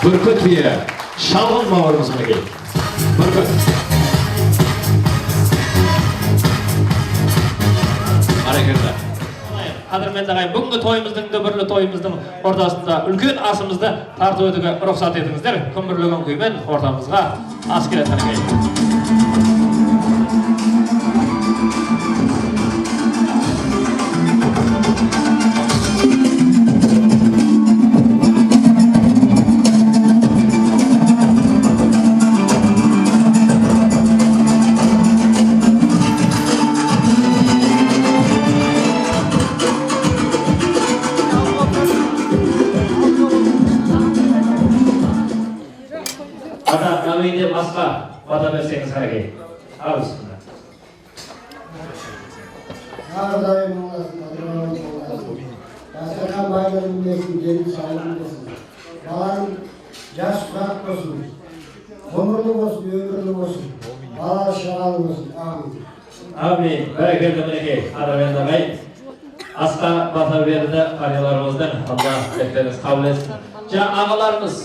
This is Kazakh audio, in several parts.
Бүркіт биі Шалғын бауырымыз мінекей. Бүркіт. Арекелді. Қадірменді ағайын, бүгінгі тойымыздың дүбірлі тойымыздың ортасында үлкен асымызды тарту етуге рұқсат етіңіздер. Күмбірлеген күймен ортамызға ас келеді мінекей. Әуейде басқа бата берсеңіз қарекей. Ал үстінде. Әрдайым боласын, дастархан байлығын білесің, gelin сауын білесің. Баланың жас құрақ болсын, ғұмырлы болсын, өмірлі болсын, бала шағалы болсын. Амин. Бәрекелді мінекей. Қадірменді ағайын. Асқа бата берді қарияларымыздың. Алла тілектеріңіз қабыл етсін. Жаңа ағаларымыз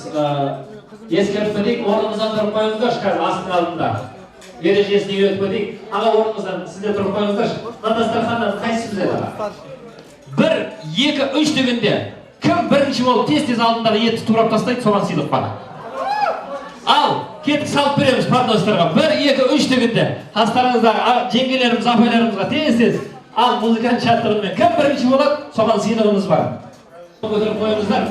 ескертпедік, орнымыздан тұрып қойыңыздар, қазір астың алдында. Ережесіне үйретпедік, аға орнымыздан сіздер тұрып қойыңыздар. Дастарханнан қайсымыз еді аға? 1, 2, 3 дегенде кім бірінші болып тез-тез алдындағы етті турап тастайды, соған сыйлық бана. Ал, кетік салып береміз подностарға. 1, 2, 3 дегенде қастарыңыздағы жеңгелеріміз, апайларымызға тез-тез ал музыкант шаттығымен кім бірінші болады, соған сыйлығымыз бар. Көтеріп қойыңыздар.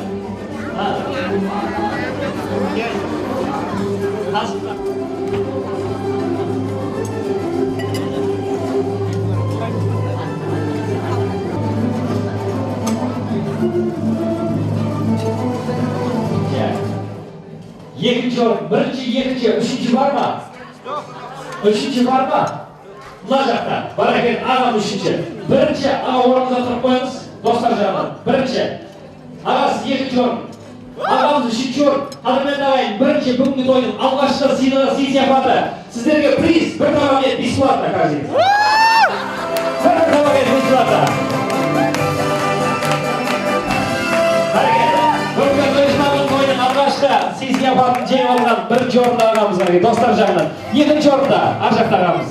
Екінші орын, бірінші, екінші, үшінші бар ма? Үшінші бар ма? Мына жақта, бар екен, ағам үшінші. Бірінші, аға орныңызға тұрып қойыңыз, достар жағынан. Бірінші, ағасы екінші орын. Ағамыз үшінші орын. Қадірменді ағайын, бірінші бүгінгі тойдың алғашқы сыйлығы сый сияпаты. Сіздерге приз, бір табақ ет, бесплатно каждый. Бір табақ ет, бесплатно. Бүгінгі тойдың алғашқы сый сияпатын жеңіп алған бірінші орында ағамыз бар, достар жағынан. Екінші орында ар жақта ағамыз.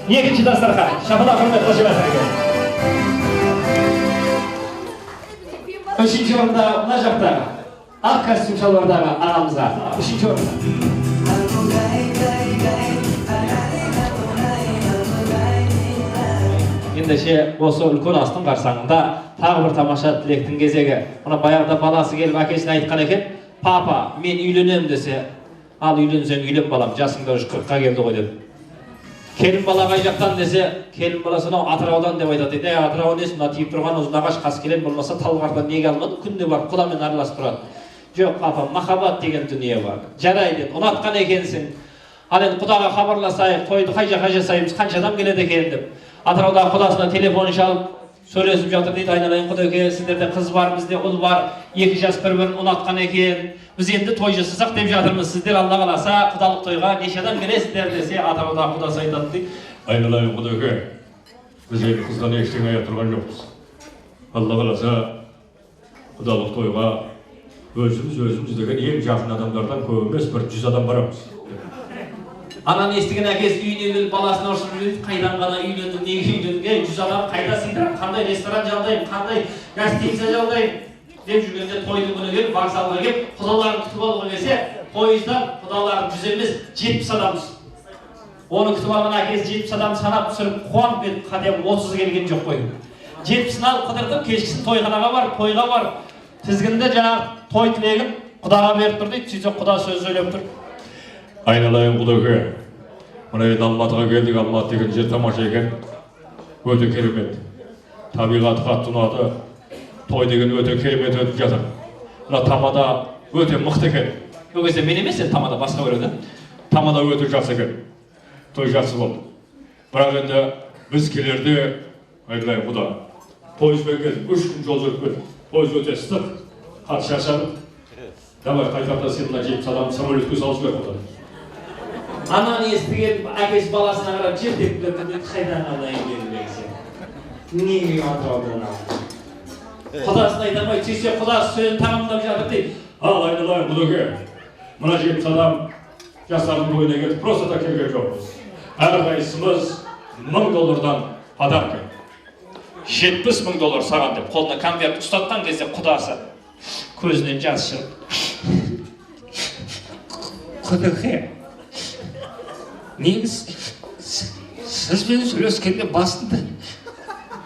Екінші дастархан. Шапалақ құрмет қошемет. Үшінші орында мына жақта ақ костюм шалбардағы ағамызға. Үшінші орында. Ендеше осы үлкен астың қарсаңында тағы бір тамаша тілектің кезегі. Мына баяғыда баласы келіп әкесіне айтқан екен, папа, мен үйленем десе, ал үйленсең үйлен балам, жасыңда уже 40-қа келді ғой деп. Келін бала қай жақтан десе, келін баласы Атыраудан деп айтады. Атырау несі, мына тиіп тұрған ұзын ағаш қаскелен болмаса Талғардан неге алмады? Күнде барып құдамен араласып тұрады. Жоқ, папа, махаббат деген дүние бар. Жарайды, ұнатқан екенсің. Ал енді құдаға хабарласайық, тойды қай жаққа жасаймыз, қанша адам келеді екен деп. Атыраудағы құдасына телефон шалып, сөйлесіп жатыр дейді, айналайын құдеке, сіздерде қыз бар, бізде ұл бар, екі жас бір-бірін ұнатқан екен. Біз енді той жасасақ деп жатырмыз. Сіздер Алла қаласа құдалық тойға неше адам келесіздер десе, Атыраудағы құдасы айтады дейді. Айналайын құдеке, біз енді қыздан ештеңе аяп тұрған жоқпыз. Алла қаласа құдалық тойға өзіміз деген ең жақын адамдардан көп емес, 100 адам барамыз. Ананы естіген әкесі үйіне келіп баласына ұрсып жүреді, қайдан ғана үйлендің, неге үйлендің, 100 адам қайда сыйдырам, қандай ресторан жалдаймын, қандай гостиница жалдаймын деп жүргенде тойдың күні келіп, вокзалға келіп, құдаларын күтіп алуға келсе, пойыздан құдаларын 100 емес, 70 адамыз. Оны күтіп алған әкесі 70 адам санап түсіріп, қуанып кетіп, қатем 30 келген жоқ қой. 70-ін алып қыдырдым, кешкісін тойханаға барып, тойға барып, тізгінді жаңағы той тілегін құдаға беріп тұр дейді, сөйтсе құда сөз сөйлеп тұр. Айналайын құдеке, мына енді Алматыға келдік, Алматы деген жер тамаша екен, өте керемет. Табиғаты қатты ұнады, той деген өте керемет өтіп жатыр. Мына тамада өте мықты екен. Ол кезде мен емес, тамада басқа көреді. Тамада өте жақсы екен. Той жақсы болды. Бірақ енді біз келерде, айналайын құда, пойызбен келдік, 3 күн жол жүріп келдік. Пойыз өте ыстық, қатты шаршадық. Давай қайтарда сен мына 70 адам самолетке салып жібер құда. Ананы естіген әкесі баласына қарап жердеп көрді, қайдан алайын келдің сен? Неге Атыраудан алдың? Құдасына айта алмайды, сөйтсе құдасы сөзін тамамдап жатыр дейді. Ал айналайын бұдеге. Мына жеті адам жастардың бойына кетіп, просто да келген жоқпыз. Әрқайсымыз $1000 подарка. $70,000 саған деп қолына конверт ұстатқан кезде құдасы көзінен жас шығып. Құдеке, негіз сізбен сөйлескенде басында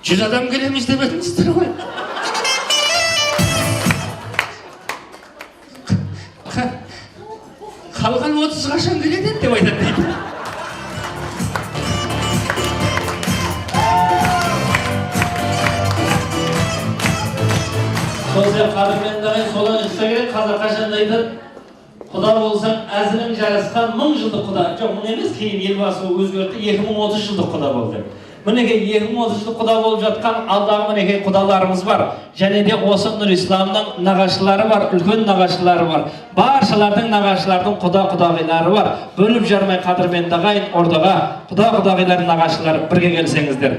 100 адам келеміз деп едіңіздер ғой. Қалған 30 қашан келеді деп айтады дейді. Сол сияқты қадірмен дайын солан ұшса керек, қазір қашанда айтады. Құда болсаң, әзінің жарасқан 1000 жылдық құда. Жоқ, мұны емес, кейін елбасы өзгертті, 2030 жылдық құда болды. Мінеке 2030 жылдық құда болып жатқан алдағы мінеке құдаларымыз бар. Және де осы Нұр Исламның нағашылары бар, үлкен нағашылары бар. Баршалардың нағашылардың құда-құдағилары бар. Бөліп жармай қадірмен дайын ордаға құда-құдағилардың нағашылары бірге келсеңіздер.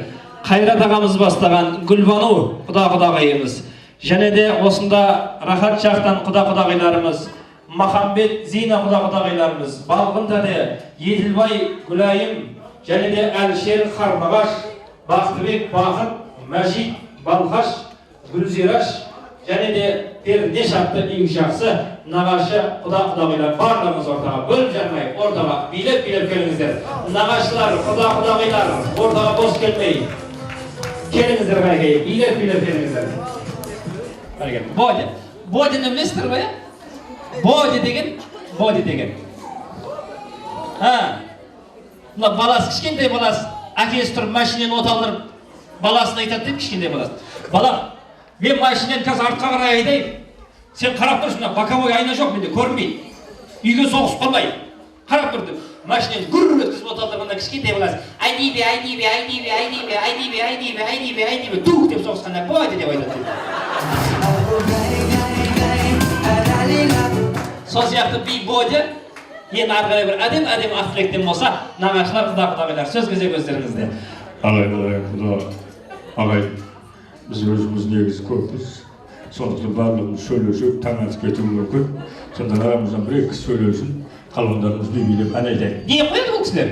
Қайрат ағамыз бастаған Гүлбану құда-құдағиымыз. Және де осында Рахат жақтан құда-құдағиларымыз, Махамбет Зина құда-құдағиларымыз, Балғын Тәде, Еділбай Гүлайым, және де Әлшер Хармағаш, Бақтыбек Бақыт, Мәжит Балқаш, Гүлзираш, және де Перне шақты игі жақсы нағашы құда-құдағилар барлығымыз ортаға бөліп жармай, ортаға билеп-билеп келіңіздер. Нағашылар, құда-құдағилар ортаға бос келмей, келіңіздер қайғай, билеп-билеп келіңіздер. Бодины білесіздер ба, Боди деген. Мына баласы, кішкентай баласы, әкесі тұрып машинен от алдырып, баласын айтады деп, кішкентай баласы. Бала, мен машинен қазір артқа қарай айдайын. Сен қарап тұрсың, боковой айна жоқ, менде көрінбейді. Үйге соғыс қалмай. Қарап тұр деп, машинен гүрр өткізіп от алдырғанда кішкентай баласы, айдибе, тух деп соғысқанда, Боди деп айтады. Сол сияқты би Боди, енді арғарай бір әдем ақтілектен болса, нағашылар, құда-құдағилар, сөз кезек өздеріңізде. Ағай, біз өзіміз негізі көппіз. Сондықтан барлығымыз сөйлесіп, таң атып кетуі мүмкін. Сонда арамыздан бір екі сөйлесін, қалғандарымыз билеп ән айтайық. Не қояды бұл кісілер?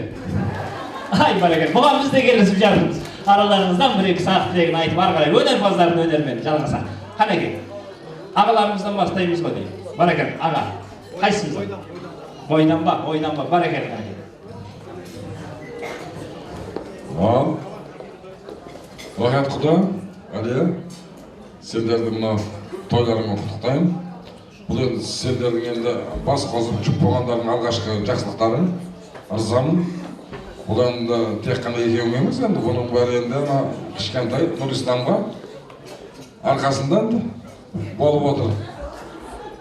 Ай, бәрекелді. Бұған біз де келісіп жатырмыз. Араларыңыздан бір екі сақ тілегін айтып, арғарай өнерпаздардың өнермен жалғаса. Қанекей, ағаларымыздан бастаймыз ғой деймін. Бәрекелді, аға. Қайсымыз? Ойнанба, бәрекелді. Ал, Рахат құда, Әлия, сендерді мына тойларыңа құттықтаймын. Бұл енді сендердің енді бас қосып жүк болғандардың алғашқы жақсылықтарын ырзамын. Бұл енді тек қана екеуің емес, енді бұның бәрі енді кішкентай Нұр Исламға арқасында болып отыр.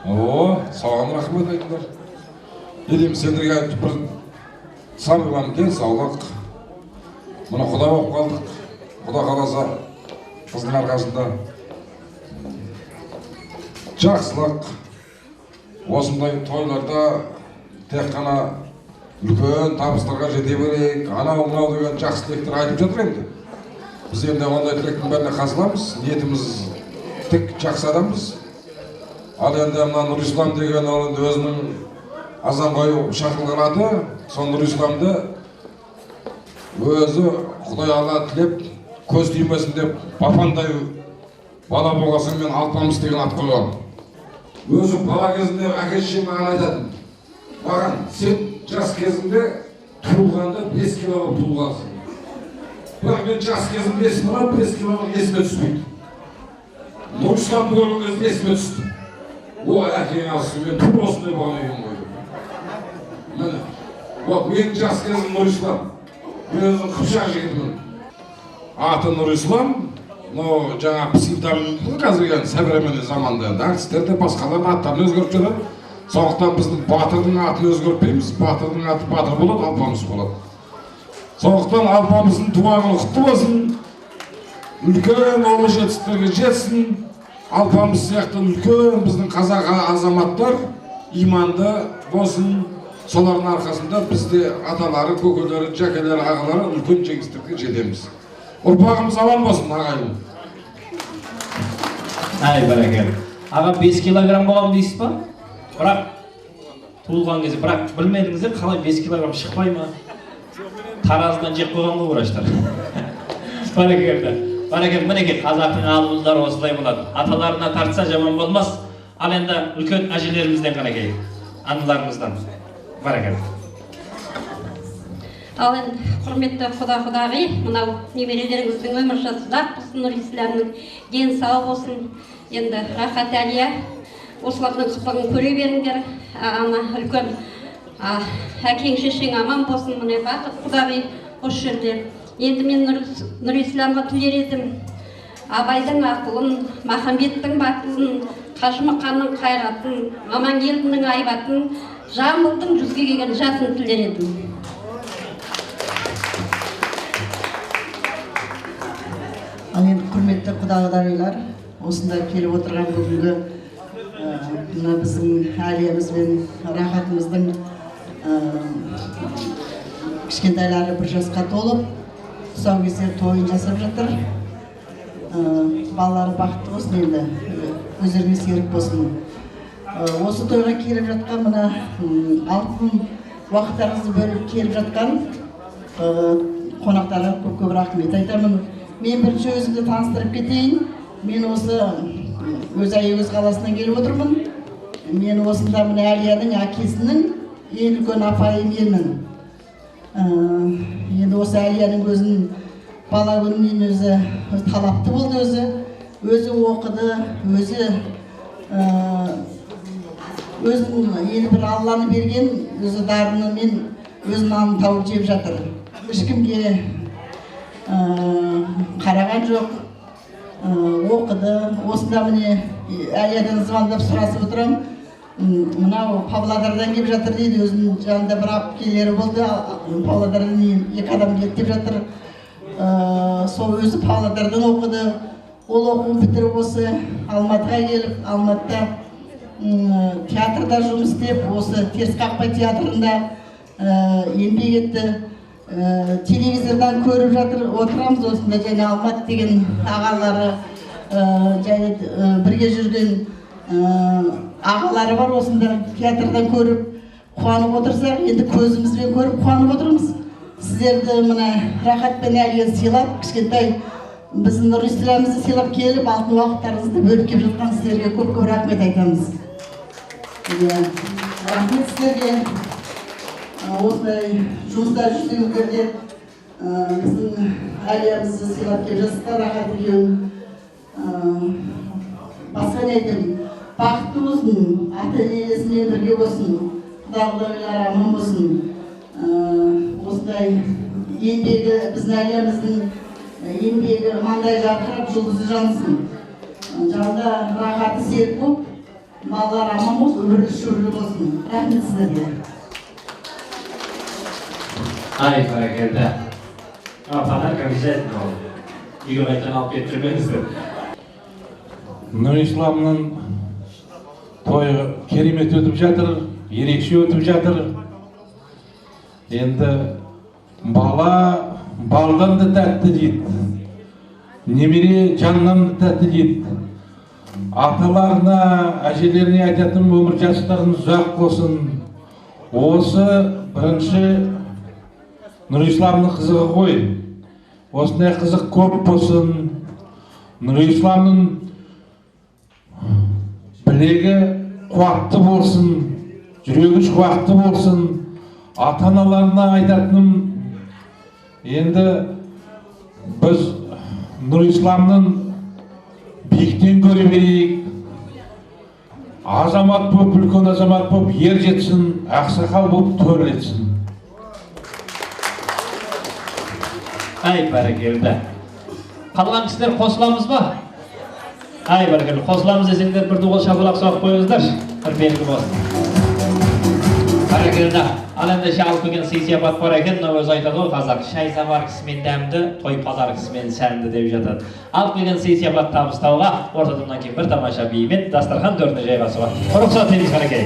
Саған рахмет айтыңдар. Едем сендерге айтып бір сабырлан денсаулық. Мұны құда болып қалдық. Құда қаласа қыздың арқасында жақсылық. Осындай тойларда тек қана үлкен табыстарға жете берейік, анау-мынау деген жақсы тілектер айтып жатыр енді. Біз енді ондай тілектің бәріне қасыламыз, ниетіміз тек жақсы адамбыз. Ал енді мына Нұр Ислам деген өзінің азан қою шақырылған аты, сол Нұр Исламды өзі Құдай Алла тілеп, көз тимесін деп папандай бала болғасын мен Алпамыс деген ат қойған. Өзі бала кезінде әке-шешем маған айтатын. Маған, сен жас кезінде туылғанда 5 кило болып туылғансың. Бірақ мен жас кезімде 5 кило есіме түспейді. Нұр Исламды көрген кезде есіме түсті. О, әкең алсын, мен тур осындай болған екен ғой. Міне, мен жас кезім Нұр Ислам. Мен өзім Қыпшақ жігітімін. Аты Нұр Ислам, жаңа псевдоним қазіргі современный заманда әртістерде басқалардың аттарын өзгеріп жүреді. Сондықтан біздің батырдың атын өзгертпейміз. Батырдың аты батыр болады, Алпамыс болады. Сондықтан Алпамыстың туған күні құтты болсын. Үлкен ұлы жетістіктерге жетсін. Алпамыс сияқты үлкен біздің қазақ азаматтар иманды болсын. Солардың арқасында бізде аталары, көкелері, жәкелері, ағалары үлкен жеңістікке жетеміз. Ұрпағымыз аман болсын, ағайын. Ай, бәрекелді. Аға 5 килограмм болған дейсіз ба? Бірақ туылған кезде, бірақ білмедіңіздер қалай 5 килограмм шықпай ма? Таразыдан жеп қойған ғой врачтар. Барекелді. Мінекей қазақтың алымыздары осылай болады. Аталарына тартса жаман болмас. Ал енді үлкен әжелерімізден қаракей. Аналарымыздан. Барекелді. Ал енді құрметті құда-құдағи, мынау немерелеріңіздің өмір жасы ұзақ болсын, Нұр Исламның дені сау болсын. Енді рахат әлия, осылардың қыпығын көре беріңдер. Ана үлкен әкең шешең аман болсын, міне бақыт құдағи осы жерде. Енді мен Нұр Исламға тілер едім. Абайдың ақылын, Махамбеттің батылын, Қажымұқанның қайратын, Амангелдінің айбатын, Жамбылдың жүзге келген жасын тілер едім. Ал енді құрметті құда-құдағилар, осында келіп отырған бүгінгі мына біздің әлиямыз бен рахатымыздың кішкентайлары 1 жасқа толып, тұсаукесер тойын жасап жатыр. Балалары бақытты болсын, енді өздеріне серік болсын. Осы тойға келіп жатқан мына алтын уақыттарыңызды бөліп келіп жатқан қонақтарға көп рахмет айтамын. Мен бірінші өзімді таныстырып кетейін. Мен осы өз қаласынан келіп отырмын. Мен осында мына Әлияның әкесінің ең үлкен апайы менмін. Енді осы Әлияның өзін бала күнінен өзі талапты болды, өзі оқыды, өзін енді бір Алланы берген өзі дарынымен өзін нанын тауып жеп жатыр. Ешкімге қараған жоқ, оқыды. Осында міне Әлиядан звондап сұрасып отырам. Мынау Павлодардан келіп жатыр дейді, өзінің жанында бір апкелері болды. Павлодардан 2 адам келді деп жатыр. Сол өзі Павлодардан оқыды. Ол оқуын бітіріп осы Алматыға келіп, Алматыда театрда жұмыс істеп, осы Теріс қақпа театрында еңбек етті. Телевизордан көріп жатыр, отырамыз осында, және Алмат деген ағалары, және бірге жүрген ағалары бар, осында театрдан көріп қуанып отырсақ, енді көзімізбен көріп қуанып отырмыз. Сіздерді мына рахат пен әлияны сыйлап, кішкентай біздің Нұр Исламымызды сыйлап келіп, алтын уақыттарыңызды бөліп келіп жатқан сіздерге көп рахмет айтамыз. Рахмет сіздерге. Осындай жұмыстар жүргендерде біздің әлиямызды сыйлап келіп жатсыздар, рахат екеуін. Басқа не айтамын, бақытты болсын, ата-енесімен бірге болсын, құда-құдағилар аман болсын. Осындай еңбегі, біздің әлиямыздың еңбегі маңдай жарқырап, жұлдызы жансын. Жанында рахаты серік болып, балалар аман болсын, өмірлі болсын. Рахмет сіздерге. Ай, барекелді. Подарок обязательно ол. Үйге қайтадан алып кетіп жүрмеңіздер. Нұр Исламның тойы керемет өтіп жатыр, ерекше өтіп жатыр. Енді бала балдан да тәтті дейді, немере жаннан да тәтті дейді. Аталарына, әжелеріне айтатын өмір жастарымыз ұзақ болсын. Осы бірінші Нұр Исламның қызығы ғой. Осындай қызық көп болсын. Нұр Исламның білегі қуатты болсын, жүрегі қуатты болсын. Ата-аналарына айтатыным, енді біз Нұр Исламның биіктен көре берейік. Азамат болып, үлкен азамат болып ер жетсін, ақсақал болып төрлетсін. Ай, барекелді. Қалған кісілер қосыламыз ба? Ай, барекелді. Қосыламыз десеңдер бір дуғыл шапалақ соғып қойыңыздар. Бір белгі болсын. Барекелді. Ал енді алып келген сый-сияпат бар екен, өзі айтады ғой қазақ, шай самар кісімен дәмді, той пазар кісімен сәнді деп жатады. Алып келген сый-сияпат табыстауға ортадымнан кейін бір тамаша биімен дастархан төріне жайғасуға. Рұқсат етіңіз қарекей.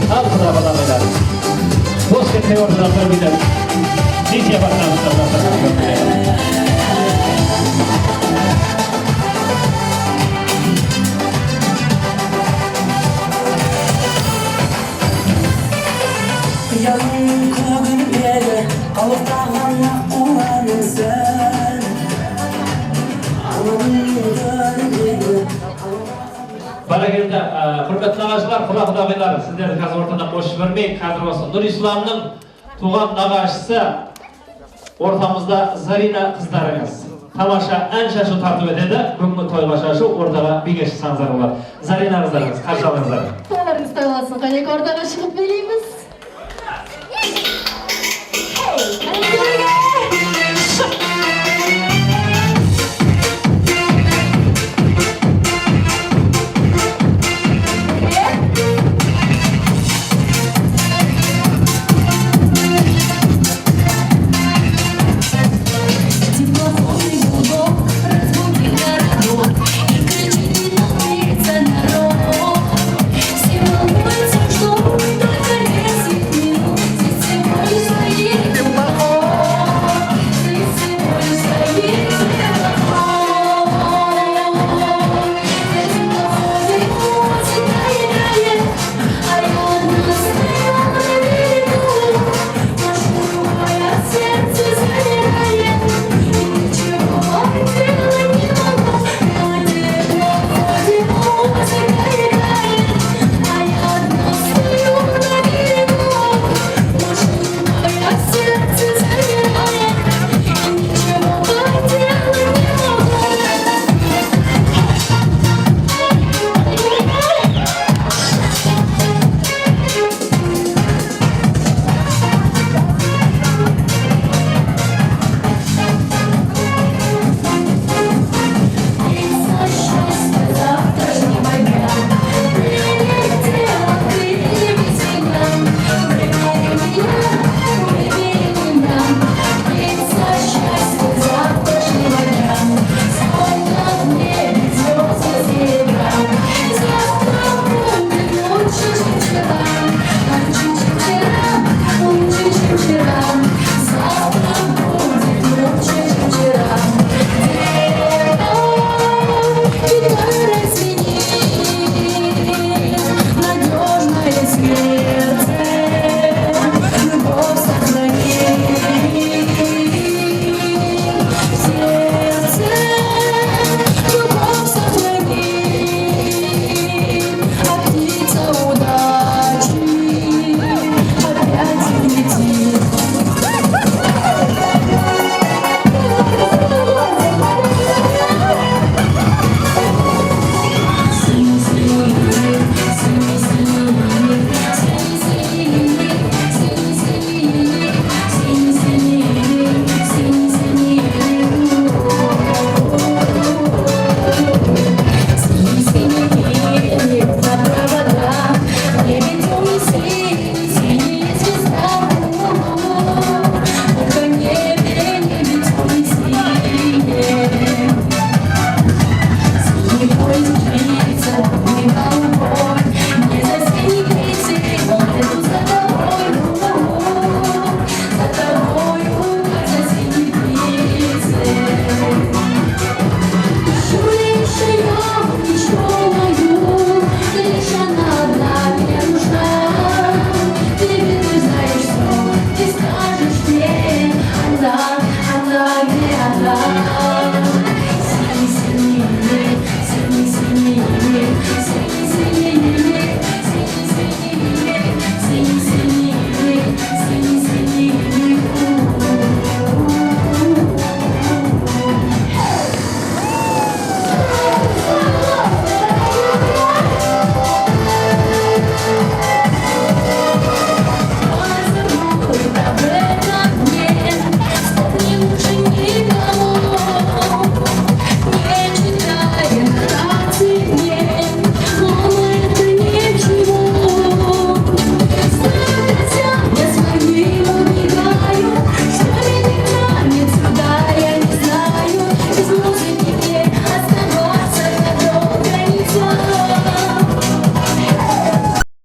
Ал құда-құдағилар. Дос кетпей ортадан бір биді сый-сияпат табыстауға дастархан төріне жайғасуға. Yanın kogın beri Kalıp dağına ulanın sen Anadın gönlü Baragirde, hürmetli ağaçlar, kulak dağılar, sizleri kazı ortadan boş vermeyin, kadr olsun. Nur İslam'ın tuğan ağaçısı ortamızda Zarina kızlarınız. Tamaşa en şaşı tartıb ededi, bugün toy başaşı ortada bir geçi sanzar olar. Zarina kızlarınız, karşılayınızlar. Toylarınız toy olsun, kayık ortaga çıkıp vereyimiz. Thank you.